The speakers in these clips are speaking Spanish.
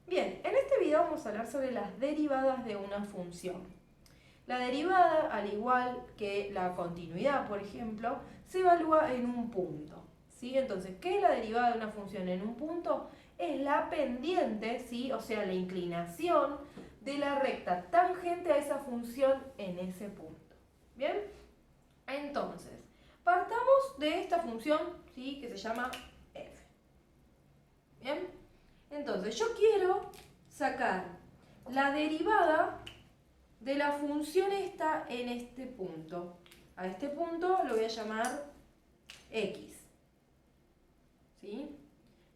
Bien, en este video vamos a hablar sobre las derivadas de una función. La derivada, al igual que la continuidad, por ejemplo, se evalúa en un punto, ¿sí? Entonces, ¿qué es la derivada de una función en un punto? Es la pendiente, ¿sí? O sea, la inclinación de la recta tangente a esa función en ese punto. ¿Bien? Entonces, partamos de esta función, ¿sí? Que se llama f. ¿Bien? Entonces, yo quiero sacar la derivada de la función esta en este punto. A este punto lo voy a llamar x. ¿Sí?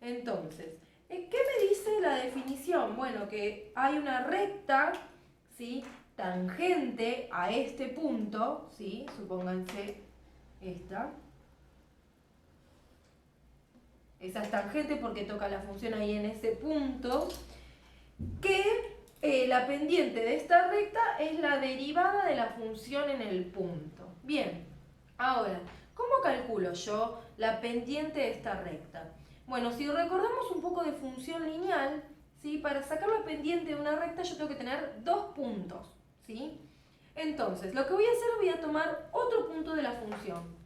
Entonces, ¿qué me dice la definición? Bueno, que hay una recta, ¿sí? Tangente a este punto, ¿sí? Supónganse esta. Esa es tangente porque toca la función ahí en ese punto. Que la pendiente de esta recta es la derivada de la función en el punto. Bien, ahora, ¿cómo calculo yo la pendiente de esta recta? Bueno, si recordamos un poco de función lineal, ¿sí? Para sacar la pendiente de una recta yo tengo que tener dos puntos, ¿sí? Entonces, lo que voy a hacer, voy a tomar otro punto de la función,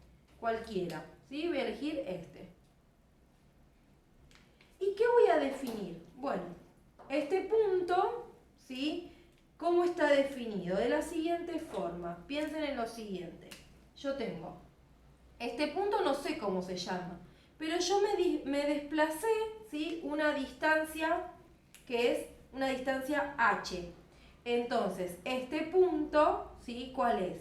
cualquiera, ¿sí? Voy a elegir este. ¿Y qué voy a definir? Bueno, este punto, ¿sí? ¿Cómo está definido? De la siguiente forma. Piensen en lo siguiente. Yo tengo este punto, no sé cómo se llama, pero yo me desplacé, ¿sí? Una distancia que es una distancia h. Entonces, este punto, ¿sí? ¿Cuál es?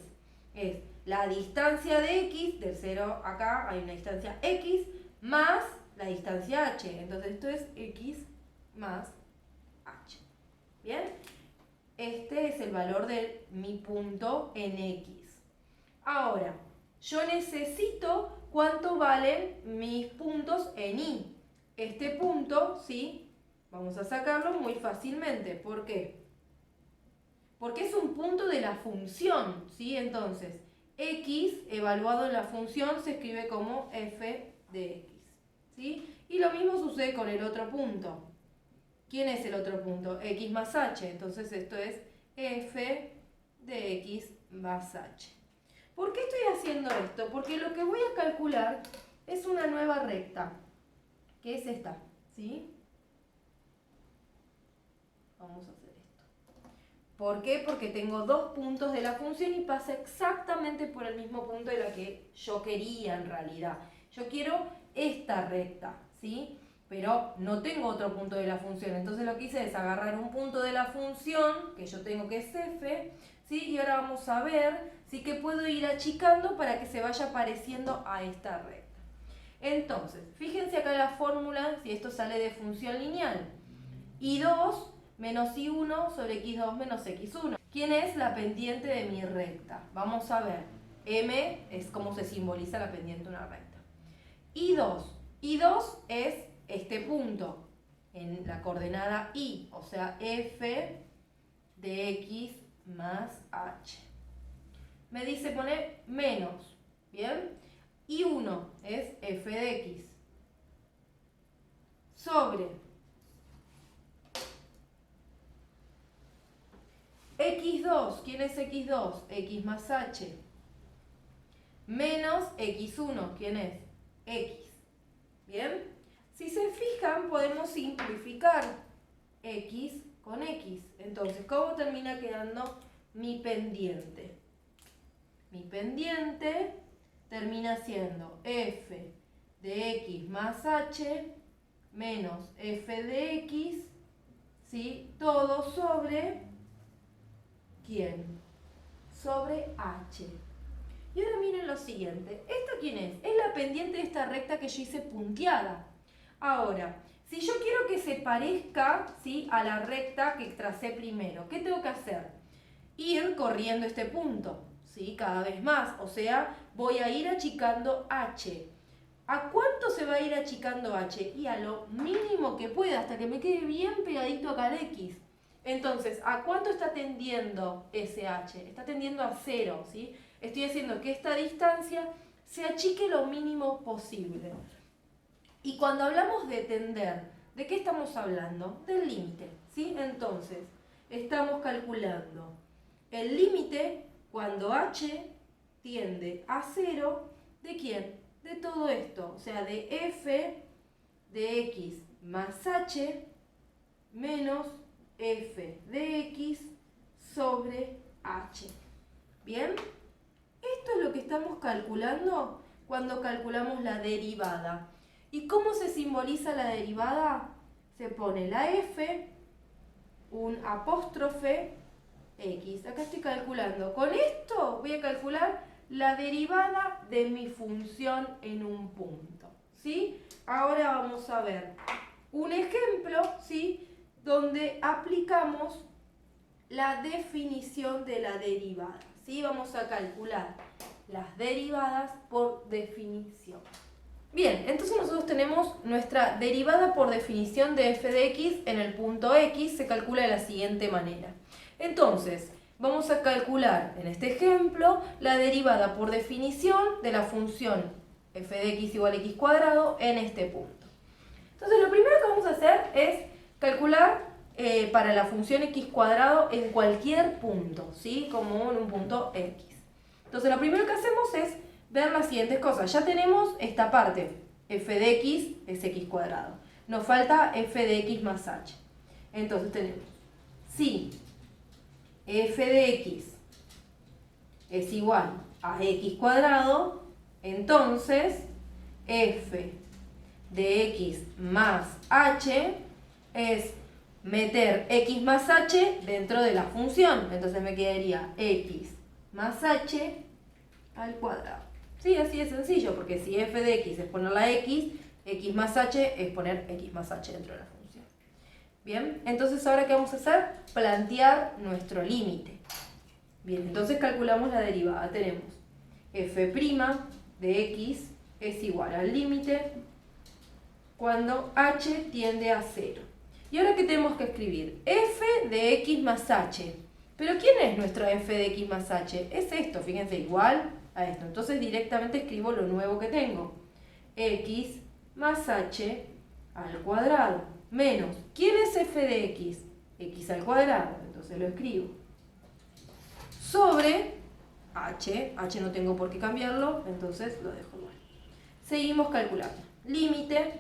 Es la distancia de x, del 0 acá hay una distancia x, más la distancia h. Entonces, esto es x más h. ¿Bien? Este es el valor de mi punto en x. Ahora, yo necesito cuánto valen mis puntos en y. Este punto, ¿sí? Vamos a sacarlo muy fácilmente. ¿Por qué? Porque es un punto de la función, ¿sí? Entonces, x evaluado en la función se escribe como f de x, ¿sí? Y lo mismo sucede con el otro punto. ¿Quién es el otro punto? X más h. Entonces esto es f de x más h. ¿Por qué estoy haciendo esto? Porque lo que voy a calcular es una nueva recta, que es esta, ¿sí? Vamos a hacer esto. ¿Por qué? Porque tengo dos puntos de la función y pasa exactamente por el mismo punto de la que yo quería en realidad. Yo quiero esta recta, ¿sí? Pero no tengo otro punto de la función. Entonces lo que hice es agarrar un punto de la función, que yo tengo que es f, ¿sí? Y ahora vamos a ver, ¿sí? Que puedo ir achicando para que se vaya pareciendo a esta recta. Entonces, fíjense acá la fórmula, si esto sale de función lineal. y2 menos y1 sobre x2 menos x1. ¿Quién es la pendiente de mi recta? Vamos a ver. M es como se simboliza la pendiente de una recta. y2. y2 es este punto en la coordenada y, o sea, f de x más h. Me dice poner menos, ¿bien? y1 es f de x sobre x2, ¿quién es x2? X más h. Menos x1, ¿quién es? X. ¿Bien? Si se fijan, podemos simplificar x con x. Entonces, ¿cómo termina quedando mi pendiente? Mi pendiente termina siendo f de x más h menos f de x, ¿sí? Todo sobre, ¿quién? Sobre h. Y ahora miren lo siguiente. ¿Esto quién es? Es la pendiente de esta recta que yo hice punteada. Ahora, si yo quiero que se parezca, ¿sí? A la recta que tracé primero, ¿qué tengo que hacer? Ir corriendo este punto, ¿sí? Cada vez más. O sea, voy a ir achicando h. ¿A cuánto se va a ir achicando h? Y a lo mínimo que pueda, hasta que me quede bien pegadito acá al x. Entonces, ¿a cuánto está tendiendo ese h? Está tendiendo a 0, ¿sí? Estoy haciendo que esta distancia se achique lo mínimo posible. Y cuando hablamos de tender ¿De qué estamos hablando? Del límite, ¿sí? Entonces, estamos calculando el límite cuando h tiende a 0, ¿de quién? De todo esto, o sea, de f de x más h menos f de x sobre h. ¿Bien? Esto es lo que estamos calculando cuando calculamos la derivada. ¿Y cómo se simboliza la derivada? Se pone la f, un apóstrofe, x. Acá estoy calculando. Con esto voy a calcular la derivada de mi función en un punto, ¿sí? Ahora vamos a ver un ejemplo, ¿sí?, donde aplicamos la definición de la derivada, ¿sí? Vamos a calcular las derivadas por definición. Bien, entonces nosotros tenemos nuestra derivada por definición de f de x en el punto x, se calcula de la siguiente manera. Entonces, vamos a calcular en este ejemplo la derivada por definición de la función f de x igual a x cuadrado en este punto. Entonces, lo primero que vamos a hacer es calcular para la función x cuadrado en cualquier punto, ¿sí? Como en un punto x. Entonces, lo primero que hacemos es ver las siguientes cosas. Ya tenemos esta parte, f de x es x cuadrado. Nos falta f de x más h. Entonces tenemos, si f de x es igual a x cuadrado, entonces f de x más h es meter x más h dentro de la función. Entonces me quedaría x más h al cuadrado. Sí, así de sencillo, porque si f de x es poner la x más h es poner x más h dentro de la función. Bien, entonces ahora ¿qué vamos a hacer? Plantear nuestro límite. Bien, entonces calculamos la derivada. Tenemos f' de x es igual al límite cuando h tiende a 0. ¿Y ahora qué tenemos que escribir? F de x más h. ¿Pero quién es nuestro f de x más h? Es esto, fíjense, igual a esto. Entonces directamente escribo lo nuevo que tengo. X más h al cuadrado menos, ¿quién es f de x? X al cuadrado, entonces lo escribo. Sobre h no tengo por qué cambiarlo, entonces lo dejo igual. Seguimos calculando. Límite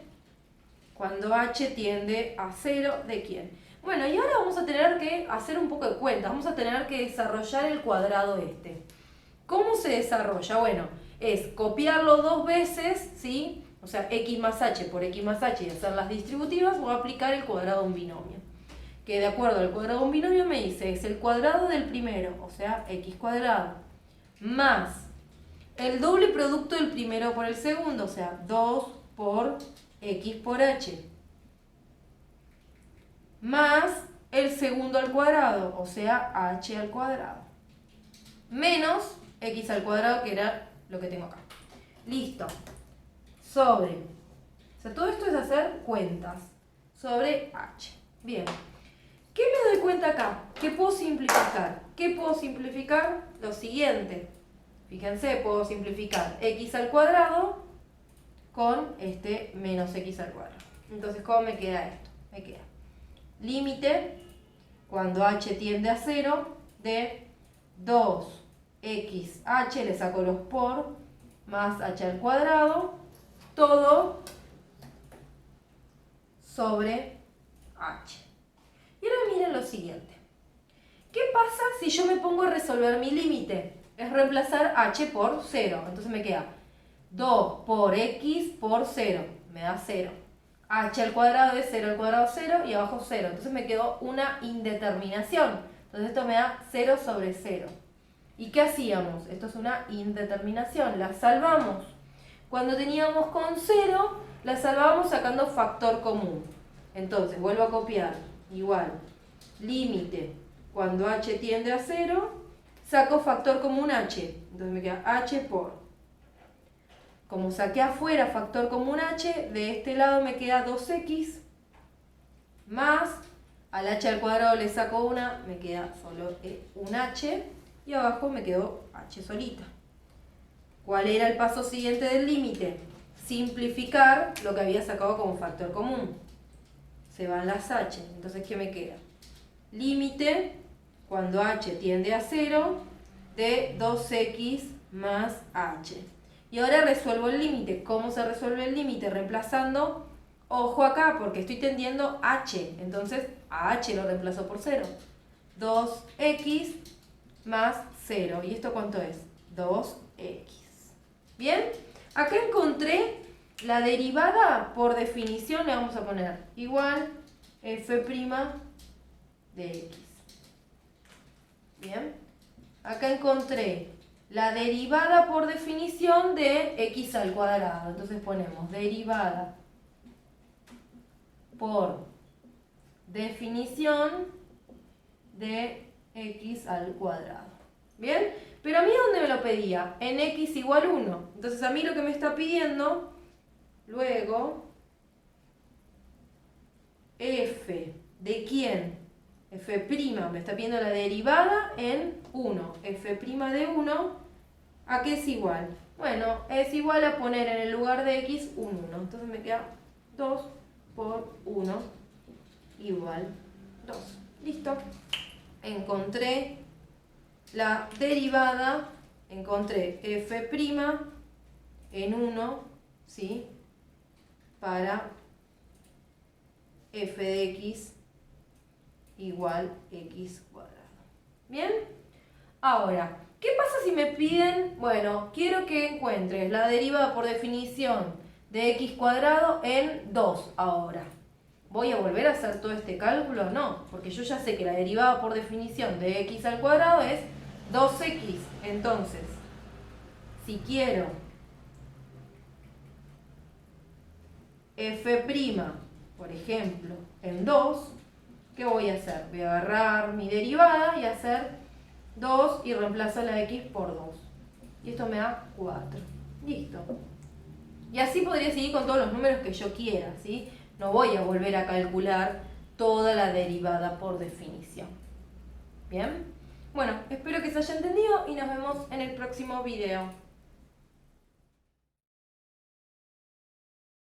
cuando h tiende a 0, ¿de quién? Bueno, y ahora vamos a tener que hacer un poco de cuenta. Vamos a tener que desarrollar el cuadrado este. ¿Cómo se desarrolla? Bueno, es copiarlo dos veces, ¿sí? O sea, x más h por x más h y hacer las distributivas, o aplicar el cuadrado a un binomio. Que de acuerdo al cuadrado a un binomio me dice, es el cuadrado del primero, o sea, x cuadrado, más el doble producto del primero por el segundo, o sea, 2 por x por h, más el segundo al cuadrado, o sea, h al cuadrado, menos x al cuadrado, que era lo que tengo acá. Listo. Sobre. O sea, todo esto es hacer cuentas. Sobre h. Bien. ¿Qué me doy cuenta acá? ¿Qué puedo simplificar? ¿Qué puedo simplificar? Lo siguiente. Fíjense, puedo simplificar x al cuadrado con este menos x al cuadrado. Entonces, ¿cómo me queda esto? Me queda límite cuando h tiende a 0 de 2xh, le saco los por, más h al cuadrado, todo sobre h. Y ahora miren lo siguiente. ¿Qué pasa si yo me pongo a resolver mi límite? Es reemplazar h por 0. Entonces me queda 2 por x por 0. Me da 0. H al cuadrado es 0 al cuadrado 0 y abajo 0. Entonces me quedó una indeterminación. Entonces esto me da 0 sobre 0. ¿Y qué hacíamos? Esto es una indeterminación. La salvamos. Cuando teníamos con 0, la salvábamos sacando factor común. Entonces, vuelvo a copiar. Igual. Límite. Cuando h tiende a 0, saco factor común h. Entonces me queda h por. Como saqué afuera factor común h, de este lado me queda 2x más, al h al cuadrado le saco una, me queda solo un h, y abajo me quedó h solita. ¿Cuál era el paso siguiente del límite? Simplificar lo que había sacado como factor común. se van las h. Entonces, ¿qué me queda? Límite, cuando h tiende a 0, de 2x más h. Y ahora resuelvo el límite. ¿Cómo se resuelve el límite? Reemplazando, ojo acá, porque estoy tendiendo h. Entonces, a h lo reemplazo por 0. 2x más 0. ¿Y esto cuánto es? 2x. ¿Bien? Acá encontré la derivada, por definición le vamos a poner igual f' de x. ¿Bien? Acá encontré la derivada por definición de x al cuadrado. Entonces ponemos derivada por definición de x al cuadrado. ¿Bien? Pero a mí, ¿dónde me lo pedía? En x igual 1. Entonces a mí lo que me está pidiendo, luego, f de quién? F' me está pidiendo la derivada en 1. F' de 1, ¿a qué es igual? Bueno, es igual a poner en el lugar de x un 1. Entonces me queda 2 por 1 igual 2. ¿Listo? Encontré la derivada, encontré f' en 1, ¿sí? Para f de x igual x cuadrado. ¿Bien? Ahora, ¿qué pasa si me piden, bueno, quiero que encuentres la derivada por definición de x cuadrado en 2 ahora? ¿Voy a volver a hacer todo este cálculo? No, porque yo ya sé que la derivada por definición de x al cuadrado es 2x. Entonces, si quiero f', por ejemplo, en 2, ¿qué voy a hacer? Voy a agarrar mi derivada y hacer 2 y reemplazar la x por 2. Y esto me da 4. Listo. Y así podría seguir con todos los números que yo quiera, ¿sí? No voy a volver a calcular toda la derivada por definición. ¿Bien? Bueno, espero que se haya entendido y nos vemos en el próximo video.